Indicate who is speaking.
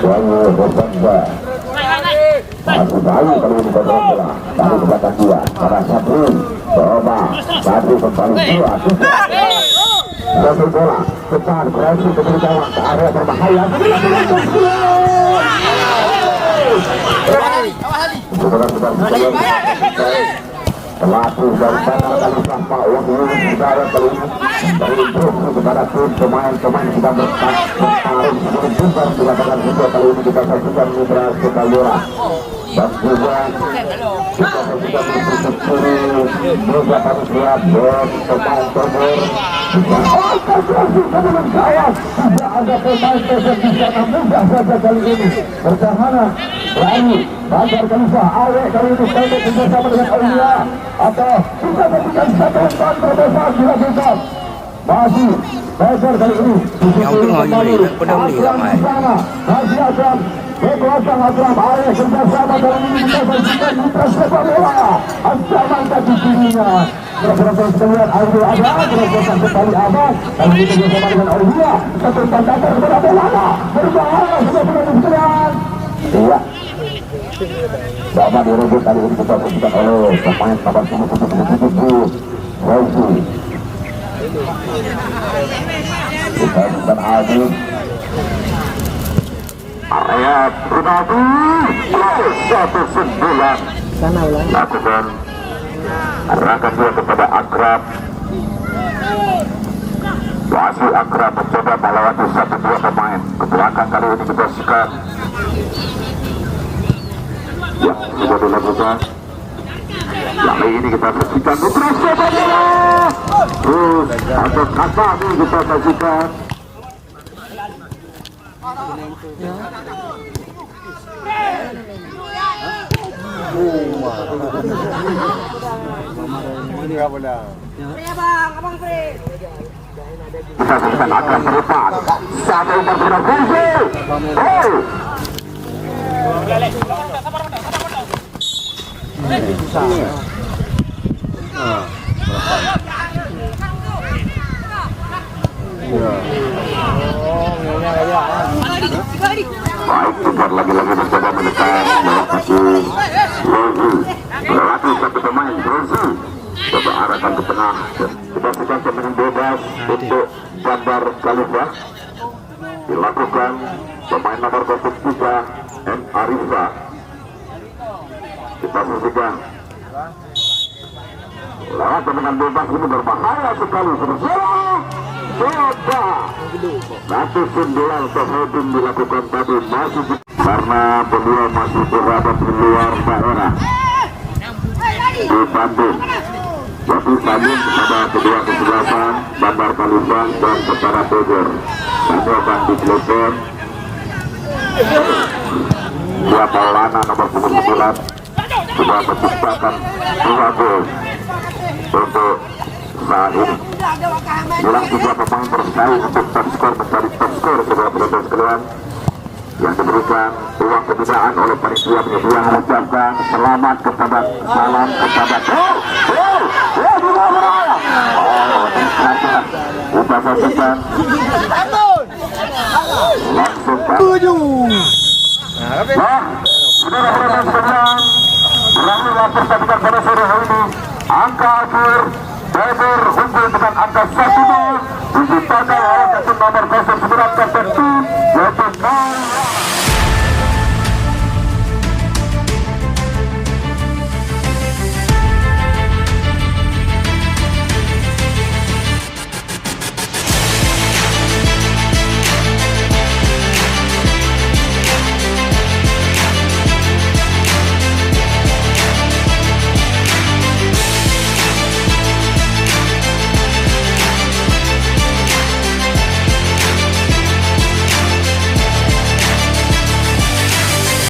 Speaker 1: Wangi bersangka masih bayu kali ini kontrol bola dari belakang dua para Sabri coba Sabri kembali dua satu bola cepat berhasil ke gawang ke area berbahaya pelatih dari Bandar Kalifah Pak Wahyu Hidayat kali ini berinstruksi kepada tim pemain-pemain yang sedang bertarung sebelum bubar dilakukan juga kali ini kita saksikan Mitra Sukalura dan juga kita saksikan instruksi juga kami lihat pemain terbaik tidak ada pemain terbaik di sana mudah saja kali ini pertahanan berani Bandar Kalifah awet kali ini pendek bersama dengan Aulia atau bisa memberikan satu umpan terbesar dilakukan masih Bandar kali ini masih akan kekuatan Akram Arif bersama dalam ini kita saksikan Mitra sepak bola ancaman kaki kirinya berapa sekalian Aulia ada berapa kembali Abbas kali ini bersama dengan Aulia satu umpan datar kepada bola berbahaya sudah berada iya Bapak direbut kali ini kita saksikan oleh pemain nomor 77 Rosi kita saksikan Adi area pribadi 1-9 lakukan arahkan dia kepada Akrab masih Akrab mencoba melewati 1-2 pemain ke belakang kali ini kita saksikan yang sudah dilakukan kali ini kita saksikan Mitra sepak bola terus atau kata ini kita saksikan kita saksikan akan terlepas satu umpan kunci baik tukar lagi-lagi mencoba mendekat melewati berlatih satu pemain Rosi coba arahkan ke tengah kita sedang tendangan bebas untuk Bandar Kalifah dilakukan pemain nomor 03 M. Arifa kita saksikan lewat tendangan bebas ini berbahaya sekali coba satu sundulan Sohedin dilakukan tadi masih karena beliau masih berada di luar daerah di Bandung jadi Bandung kepada kedua kesebelasan Bandar Kalifah dan kepada Bogor kami akan ditelepon dua Maulana nomor 9 sudah menciptakan 2 gol untuk saat ini hilang 3 pemain bersaing untuk top skor mencari top skor sebuah proses sekalian yang diberikan uang pembinaan oleh panitia penyedia mengucapkan selamat kepada salam kepada kita saksikan langsung saudara-saudara sekalian berakhirlah pertandingan pada sore hari ini angka akhir Bogor unggul dengan angka 1-0 diciptakan oleh nomor 09 Kapten